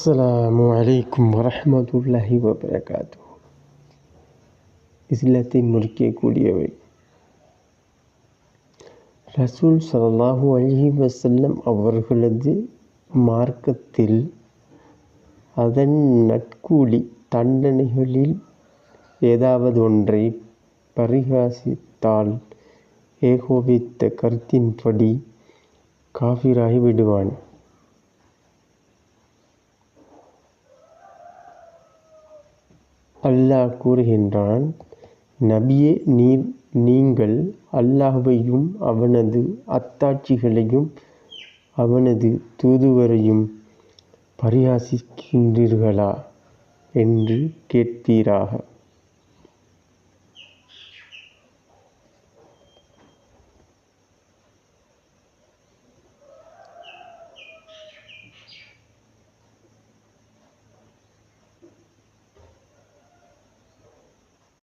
அஸ்ஸலாமு அலைக்கும் வரஹ்மத்துல்லாஹி வபரகாத்துஹு. இஸ்லாத்தை முறிக்கக்கூடியவை. ரசூல் ஸல்லல்லாஹு அலைஹி வஸல்லம் அவர்களது மார்க்கத்தில் அதன் நற்கூலி தண்டனைகளில் ஏதாவது ஒன்றை பரிகாசித்தால் ஏகோபித்த கருத்தின்படி காஃபிராகி விடுவான். அல்லாஹ் கூறுகின்றான், நபியே, நீங்கள் அல்லாஹ்வையும் அவனது அத்தாட்சிகளையும் அவனது தூதுவரையும் பரிகாசிக்கின்றீர்களா என்று கேட்பீராக.